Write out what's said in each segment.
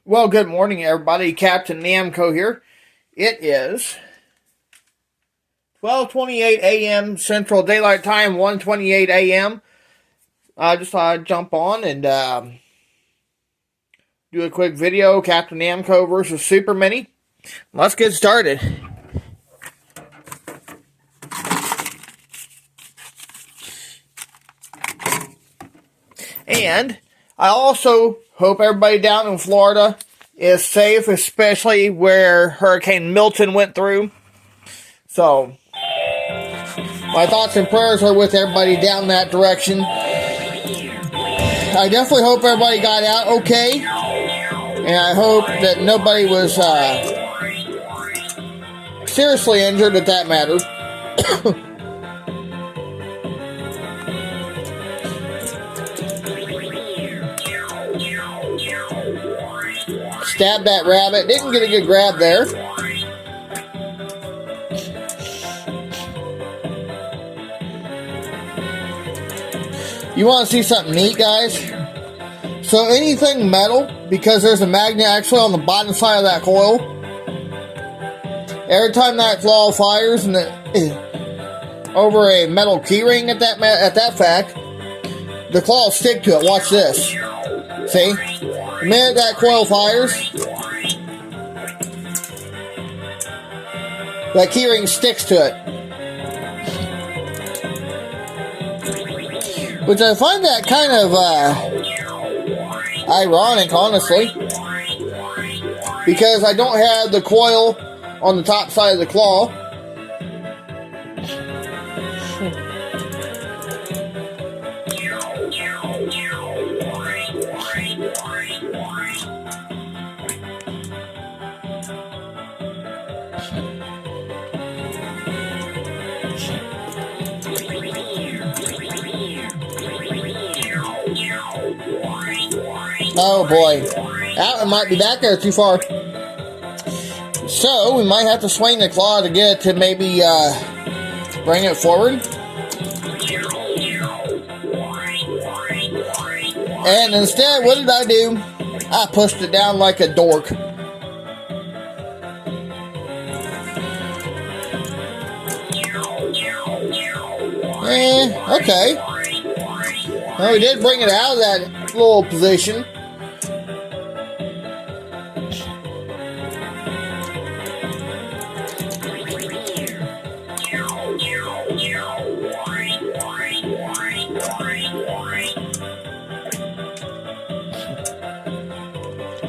Well, good morning, everybody. Captain Namco here. It is 12:28 a.m. Central Daylight Time, 1:28 a.m. I just thought I'd jump on and do a quick video. Captain Namco versus Super Mini. Let's get started. And I also hope everybody down in Florida is safe, especially where Hurricane Milton went through. So, my thoughts and prayers are with everybody down that direction. I definitely hope everybody got out okay. And I hope that nobody was seriously injured at that matter. Stabbed that rabbit. Didn't get a good grab there. You want to see something neat, guys? So anything metal, because there's a magnet actually on the bottom side of that coil, every time that claw fires and over a metal keyring at that fact, the claw will stick to it. Watch this. See? The minute that coil fires, that keyring sticks to it. Which I find that kind of ironic, honestly. Because I don't have the coil on the top side of the claw. Oh boy, that one might be back there too far. So we might have to swing the claw to get it to maybe bring it forward. And instead, what did I do? I pushed it down like a dork. Okay. Well, we did bring it out of that little position.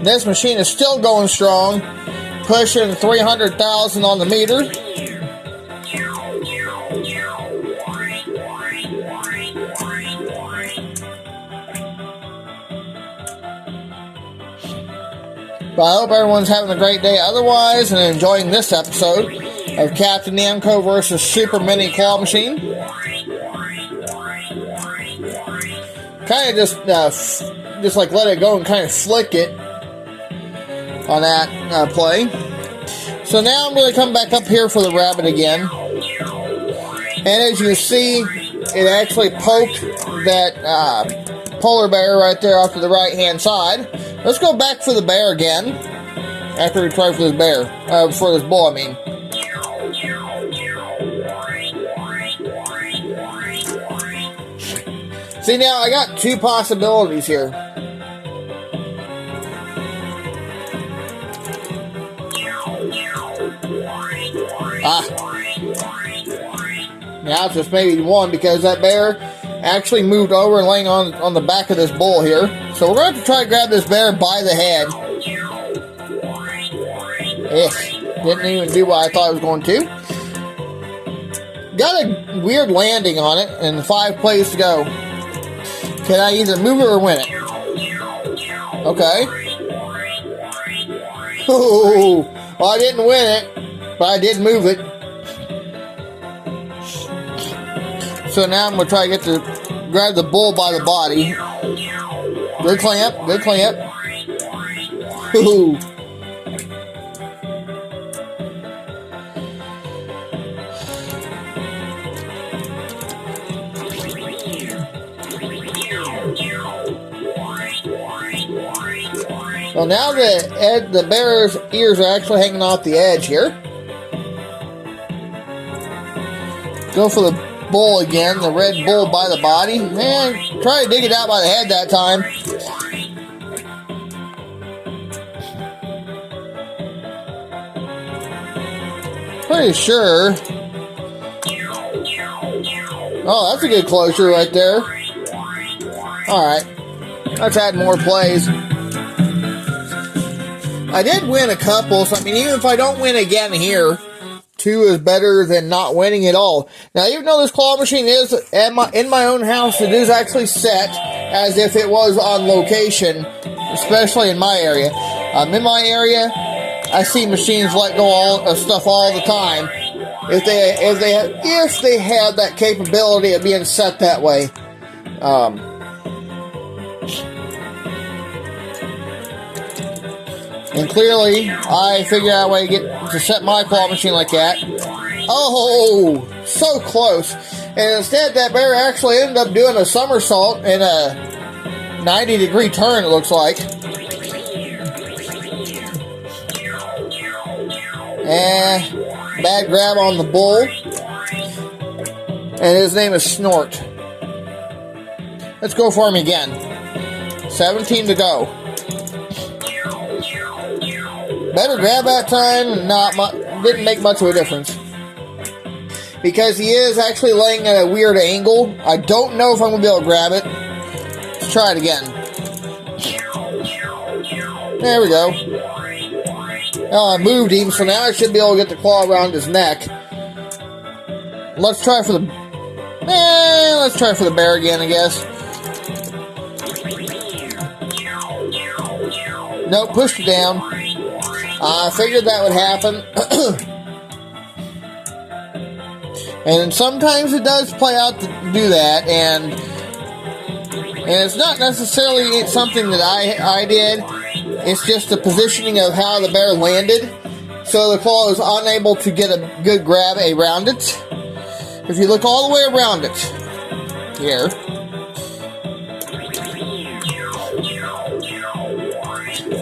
This machine is still going strong, pushing 300,000 on the meter. But I hope everyone's having a great day otherwise and enjoying this episode of Captain Namco versus Super Mini Claw Machine. Kind of just like let it go and kind of flick it on that play. So now I'm going to come back up here for the rabbit again. And as you see, it actually poked that polar bear right there off to the right hand side. Let's go back for the bear again. After we try for this bear. For this bull, I mean. See, now I got two possibilities here. Now it's just maybe one because that bear actually moved over and laying on the back of this bull here. So we're going to try to grab this bear by the head. Didn't even do what I thought it was going to. Got a weird landing on it and 5 plays to go. Can I either move it or win it? Okay. Oh, well, I didn't win it, but I did move it. So now I'm going to try to grab the bull by the body. Good clamp, good clamp. Ooh. Well, now the bear's ears are actually hanging off the edge here. Go for the bull again, the red bull by the body. Man, try to dig it out by the head that time. Pretty sure. Oh, that's a good closure right there. Alright, let's add more plays. I did win a couple, so I mean, even if I don't win again here, 2 is better than not winning at all. Now, even though this claw machine is in my own house, it is actually set as if it was on location, especially in my area. In my area, I see machines let go of stuff all the time. If they have that capability of being set that way. And clearly, I figured out a way to set my claw machine like that. Oh, so close. And instead, that bear actually ended up doing a somersault in a 90-degree turn, it looks like. And bad grab on the bull. And his name is Snort. Let's go for him again. 17 to go. Better grab that time, didn't make much of a difference. Because he is actually laying at a weird angle. I don't know if I'm going to be able to grab it. Let's try it again. There we go. Oh, I moved him, so now I should be able to get the claw around his neck. Let's try for the bear again, I guess. Nope, pushed it down. I figured that would happen. And sometimes it does play out to do that, and it's not necessarily something that I did. It's just the positioning of how the bear landed. So the claw is unable to get a good grab around it. If you look all the way around it, here.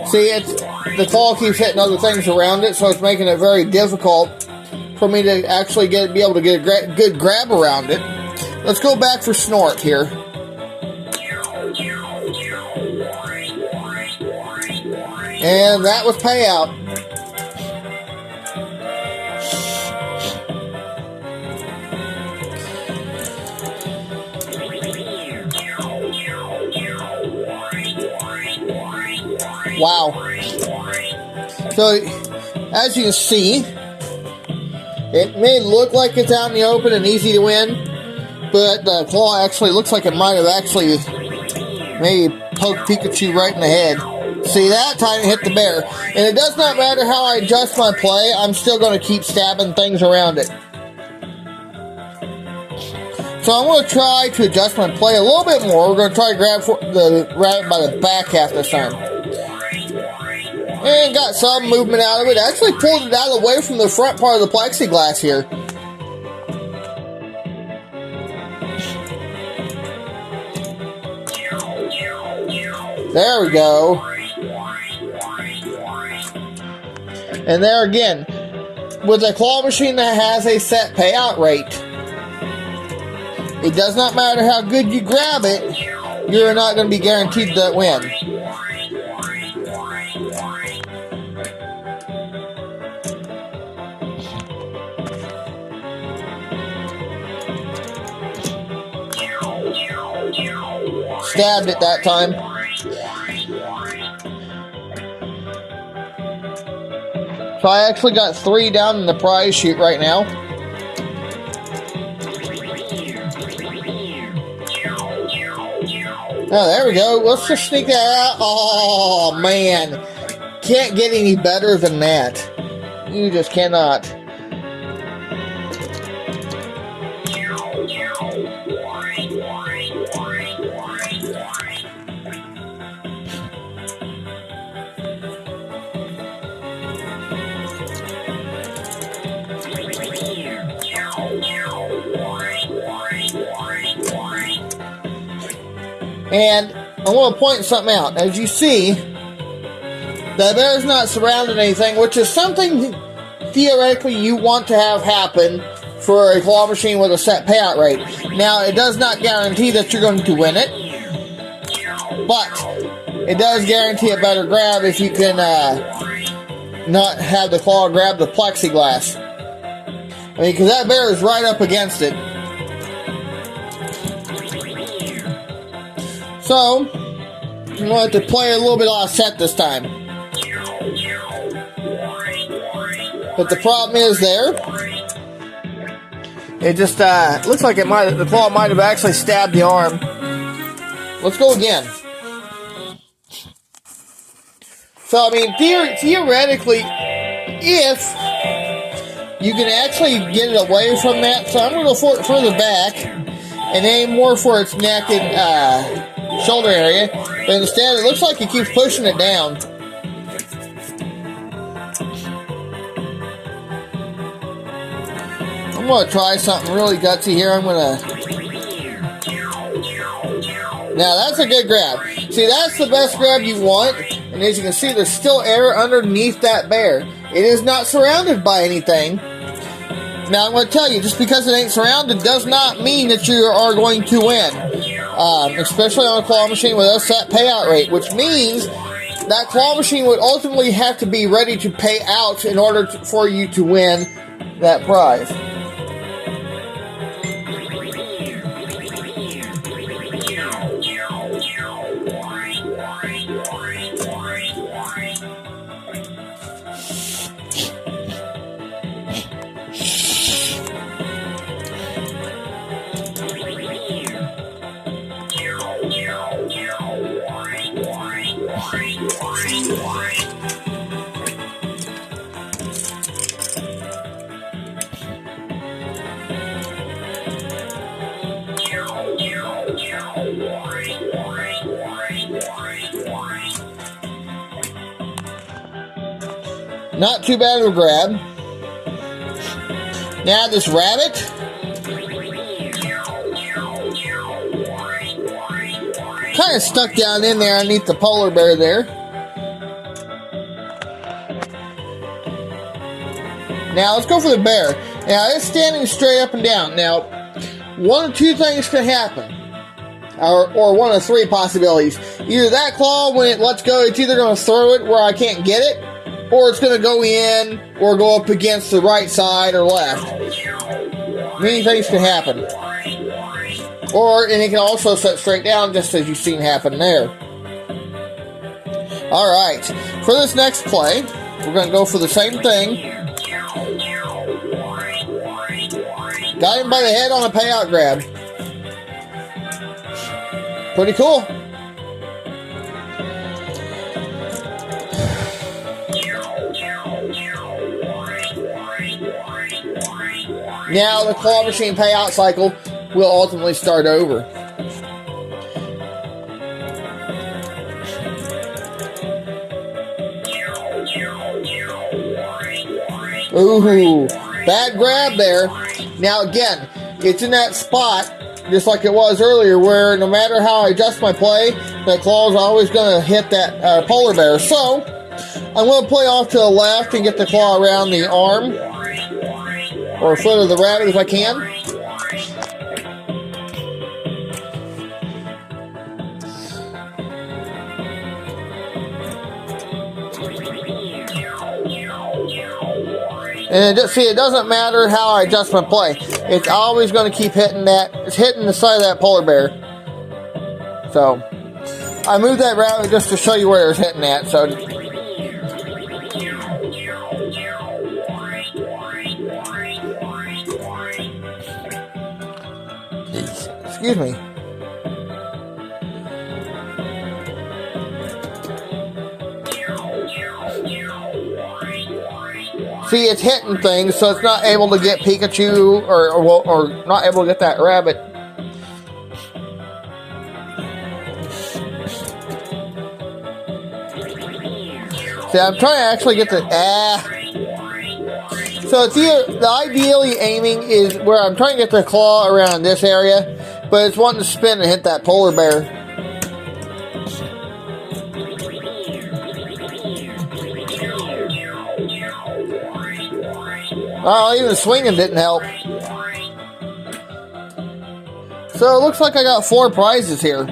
See, the claw keeps hitting other things around it, so it's making it very difficult for me to actually be able to get a good grab around it. Let's go back for Snort here. And that was payout. Wow. So, as you can see, it may look like it's out in the open and easy to win, but the claw actually looks like it might have actually maybe poked Pikachu right in the head. See, that time it hit the bear. And it does not matter how I adjust my play, I'm still going to keep stabbing things around it. So I'm going to try to adjust my play a little bit more. We're going to try to grab the rabbit by the back half this time. And got some movement out of it. Actually pulled it out of the way from the front part of the plexiglass here. There we go. And there again, with a claw machine that has a set payout rate, it does not matter how good you grab it, you're not going to be guaranteed that win. Stabbed it that time. So I actually got 3 down in the prize chute right now. Oh, there we go. Let's just sneak that out. Oh, man. Can't get any better than that. You just cannot. And I want to point something out. As you see, The bear's not surrounding anything, which is something theoretically you want to have happen for a claw machine with a set payout rate. Now, it does not guarantee that you're going to win it, but it does guarantee a better grab if you can not have the claw grab the plexiglass. I mean, because that bear is right up against it. So, I'm going to have to play a little bit offset this time. But the problem is there, it just looks like the claw might have actually stabbed the arm. Let's go again. So, I mean, theoretically, if you can actually get it away from that, so I'm going to go further back and aim more for its neck and shoulder area, but instead it looks like it keeps pushing it down. I'm going to try something really gutsy here. Now that's a good grab. See, that's the best grab you want, and as you can see, there's still air underneath that bear. It is not surrounded by anything. Now I'm going to tell you, just because it ain't surrounded does not mean that you are going to win. Especially on a claw machine with a set payout rate, which means that claw machine would ultimately have to be ready to pay out in order for you to win that prize. Not too bad of a grab. Now this rabbit. Kind of stuck down in there underneath the polar bear there. Now let's go for the bear. Now it's standing straight up and down. Now, one of two things can happen. Or one of three possibilities. Either that claw, when it lets go, it's either going to throw it where I can't get it, or it's going to go in or go up against the right side or left. Many things can happen. And it can also set straight down, just as you've seen happen there. Alright, for this next play, we're going to go for the same thing. Got him by the head on a payout grab. Pretty cool. Now the claw machine payout cycle will ultimately start over. Ooh, bad grab there. Now again, it's in that spot, just like it was earlier, where no matter how I adjust my play, the claw is always going to hit that polar bear. So, I'm going to play off to the left and get the claw around the arm or foot of the rabbit if I can. And it doesn't matter how I adjust my play. It's always going to keep hitting that. It's hitting the side of that polar bear. So, I moved that rabbit just to show you where it's hitting at. So, excuse me. See, it's hitting things, so it's not able to get Pikachu or not able to get that rabbit. See, I'm trying to actually get the So it's the ideally aiming is where I'm trying to get the claw around this area, but it's wanting to spin and hit that polar bear. Well, even swinging didn't help. So it looks like I got 4 prizes here.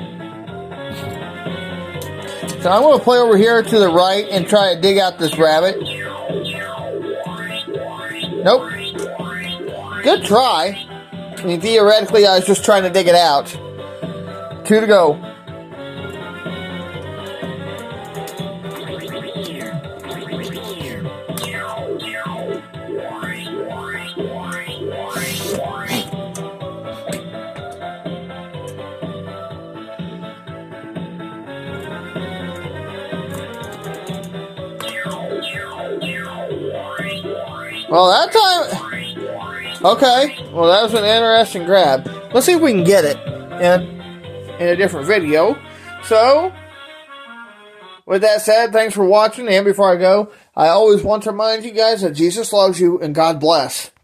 So I'm going to play over here to the right and try to dig out this rabbit. Nope. Good try. I mean, theoretically, I was just trying to dig it out. 2 to go. Well, that time... Okay. Well, that was an interesting grab. Let's see if we can get it in a different video. So, with that said, thanks for watching. And before I go, I always want to remind you guys that Jesus loves you and God bless.